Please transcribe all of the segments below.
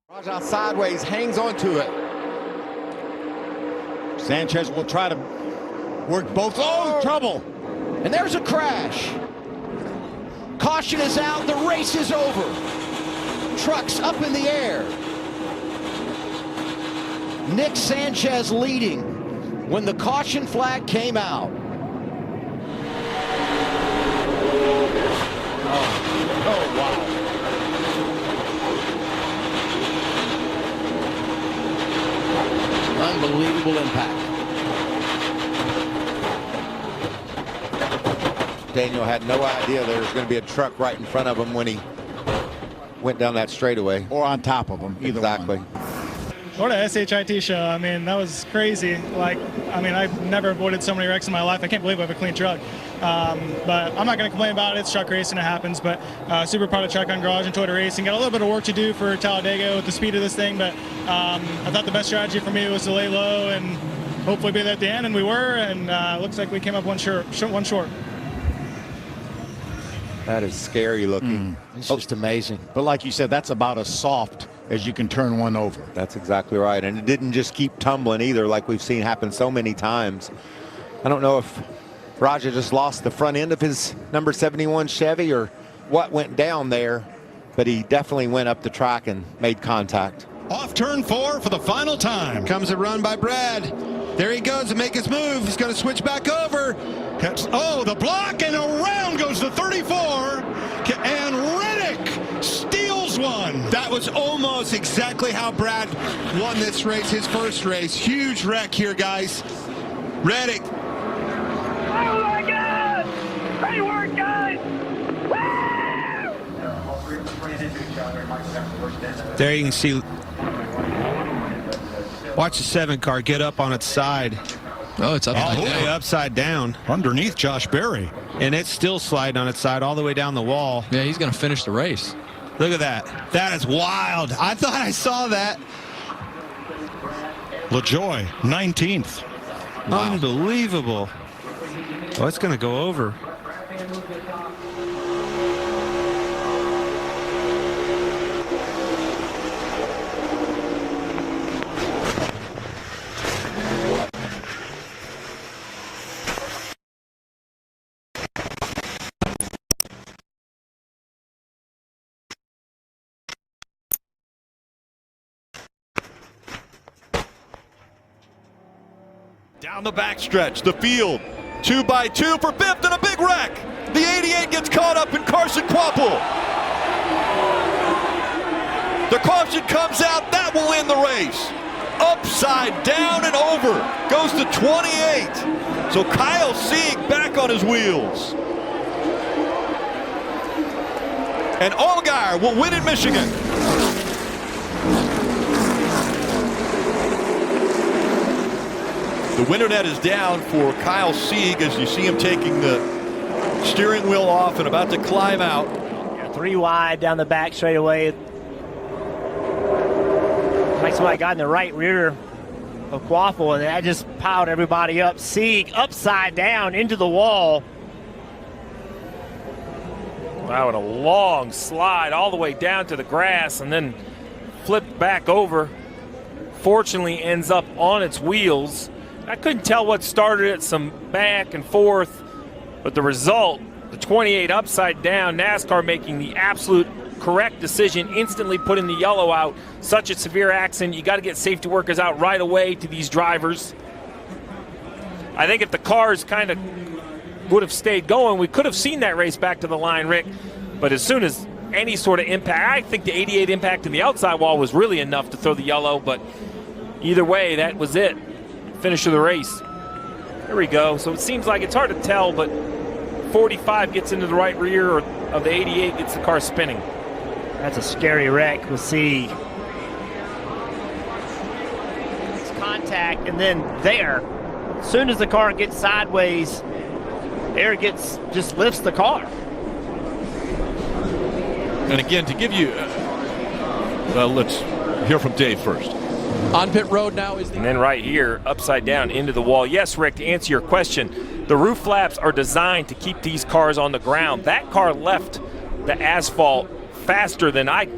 Raja sideways, hangs onto it. Sanchez will try to work both. Oh, trouble. And there's a crash. Caution is out. The race is over. Trucks up in the air. Nick Sanchez leading when the caution flag came out. Oh, wow. Unbelievable impact. Daniel had no idea there was going to be a truck right in front of him when he went down that straightaway. Or on top of him, either Exactly. one. What a SHIT show. I mean, that was crazy. I've never avoided so many wrecks in my life. I can't believe I have a clean truck. But I'm not going to complain about it. It's truck racing. It happens. But super proud of Truck on Garage and Toyota Racing. Got a little bit of work to do for Talladega with the speed of this thing. But I thought the best strategy for me was to lay low and hopefully be there at the end. And we were. And looks like we came up one short. That is scary looking. It's just amazing. But like you said, that's about as soft as you can turn one over. That's exactly right. And it didn't just keep tumbling either, like we've seen happen so many times. I don't know if Raja just lost the front end of his number 71 Chevy or what went down there, but he definitely went up the track and made contact. Off turn 4 for the final time. Comes a run by Brad. There he goes to make his move. He's going to switch back over. Oh, the block, and around goes the 34. And Reddick steals one. That was almost exactly how Brad won this race, his first race. Huge wreck here, guys. Reddick. Oh my God! Great work, guys! Woo! There you can see. Watch the 7 car get up on its side. Oh, it's upside All the way upside down. underneath Josh Berry. And it's still sliding on its side all the way down the wall. Yeah, he's going to finish the race. Look at that. That is wild. I thought I saw that. LaJoy, 19th. Wow. Unbelievable. Oh, it's going to go over. Down the backstretch, the field, 2x2 for fifth and a big wreck. The 88 gets caught up in Carson Quapple. The caution comes out, that will end the race. Upside down and over, goes to 28. So Kyle Sieg back on his wheels. And Allgaier will win in Michigan. The winter net is down for Kyle Sieg as you see him taking the steering wheel off and about to climb out. Yeah, 3 wide down the back straightaway. Like somebody got in the right rear of Quaffle, and that just piled everybody up. Sieg upside down into the wall. Wow, and a long slide all the way down to the grass and then flipped back over. Fortunately ends up on its wheels. I couldn't tell what started it, some back and forth, but the result, the 28 upside down, NASCAR making the absolute correct decision, instantly putting the yellow out. Such a severe accident, you got to get safety workers out right away to these drivers. I think if the cars kind of would have stayed going, we could have seen that race back to the line, Rick, but as soon as any sort of impact, I think the 88 impact in the outside wall was really enough to throw the yellow, but either way, that was it. Finish of the race. There we go. So it seems like it's hard to tell, but 45 gets into the right rear of the 88, gets the car spinning. That's a scary wreck. We'll see. It's contact, and then there, as soon as the car gets sideways, there it gets, just lifts the car. And again, to give you, let's hear from Dave first. On pit road now is the... And then right here, upside down into the wall. Yes, Rick, to answer your question, the roof flaps are designed to keep these cars on the ground. That car left the asphalt faster than I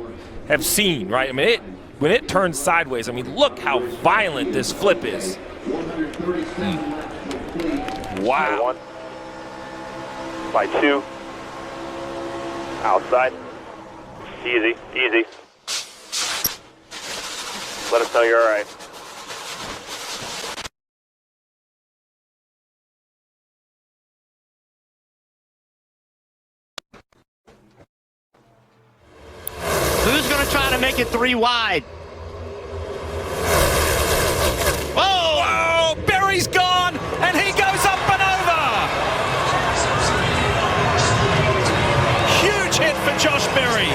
have seen, right? I mean, when it turns sideways, I mean, look how violent this flip is. Wow. 1 by 2. Outside. Easy, easy. Let us know you're all right. Who's going to try to make it 3 wide? Oh, Berry's gone, and he goes up and over. Huge hit for Josh Berry.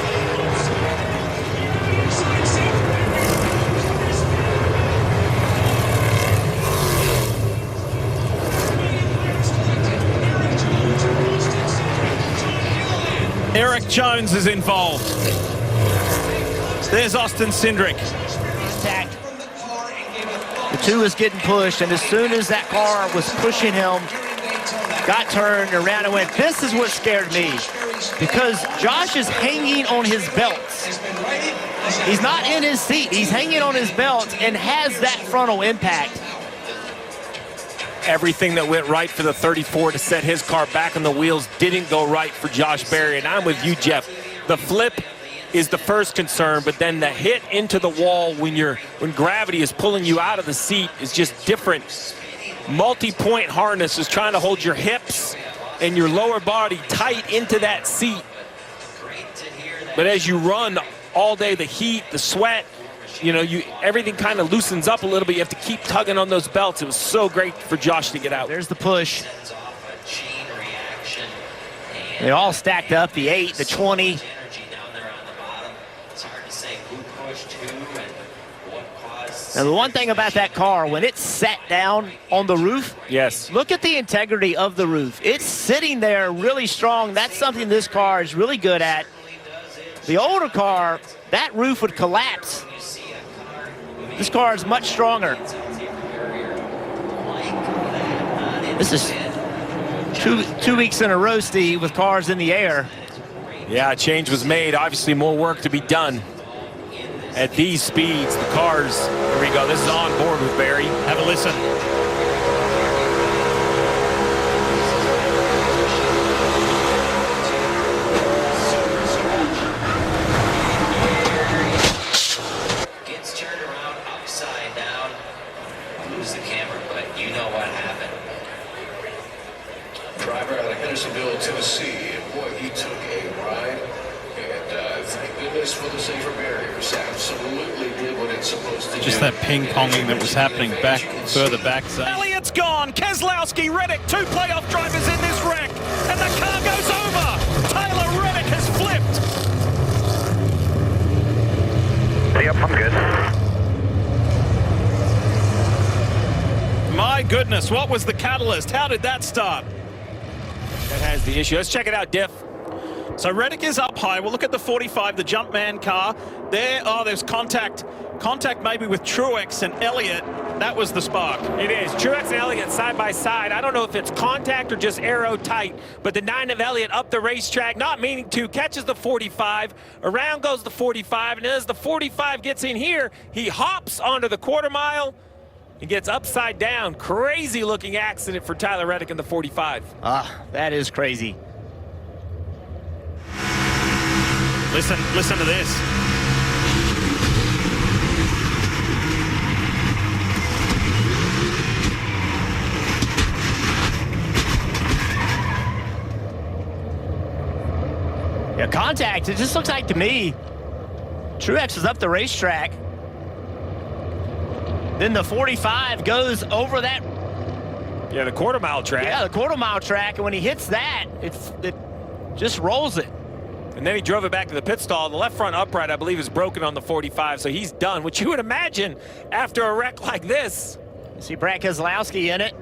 Eric Jones is involved. There's Austin Cindric. Contact. The 2 was getting pushed, and as soon as that car was pushing him, got turned around and went. This is what scared me, because Josh is hanging on his belt. He's not in his seat. He's hanging on his belt and has that frontal impact. Everything that went right for the 34 to set his car back on the wheels didn't go right for Josh Berry, and I'm with you, Jeff. The flip is the first concern, but then the hit into the wall when gravity is pulling you out of the seat is just different. Multi-point harness is trying to hold your hips and your lower body tight into that seat. But as you run all day, the heat, the sweat, everything kind of loosens up a little bit. You have to keep tugging on those belts. It was so great for Josh to get out. There's the push. They all stacked up, the 8, the 20. Now, the one thing about that car, when it's sat down on the roof, yes, look at the integrity of the roof. It's sitting there really strong. That's something this car is really good at. The older car, that roof would collapse. This car is much stronger. This is two weeks in a row, Steve, with cars in the air. Yeah, a change was made. Obviously, more work to be done. At these speeds, the cars, here we go. This is on board with Berry. Have a listen. Gets turned around upside down. I lose the camera, but you know what happened. Driver out of Hendersonville, Tennessee. Boy, he took a ride. And thank goodness for the safer barriers. Absolutely did what it's supposed to do. Just that ping-ponging that was happening further back. Elliott's gone. Keselowski, Reddick, 2 playoff drivers in this wreck. And the car goes over. Tyler Reddick has flipped. Yep, I'm good. My goodness, what was the catalyst? How did that start? That has the issue. Let's check it out, Diff. So Reddick is up high. We'll look at the 45, the Jumpman car. There's contact. Contact maybe with Truex and Elliott. That was the spark. It is. Truex and Elliott side by side. I don't know if it's contact or just arrow tight, but the 9 of Elliott up the racetrack, not meaning to, catches the 45. Around goes the 45, and as the 45 gets in here, he hops onto the quarter mile and gets upside down. Crazy looking accident for Tyler Reddick in the 45. That is crazy. Listen to this. Yeah, contact. It just looks like to me, Truex is up the racetrack. Then the 45 goes over that. Yeah, the quarter mile track. Yeah, the quarter mile track. And when he hits that, it just rolls it. And then he drove it back to the pit stall. The left front upright, I believe, is broken on the 45, so he's done, which you would imagine after a wreck like this. You see Brad Keselowski in it.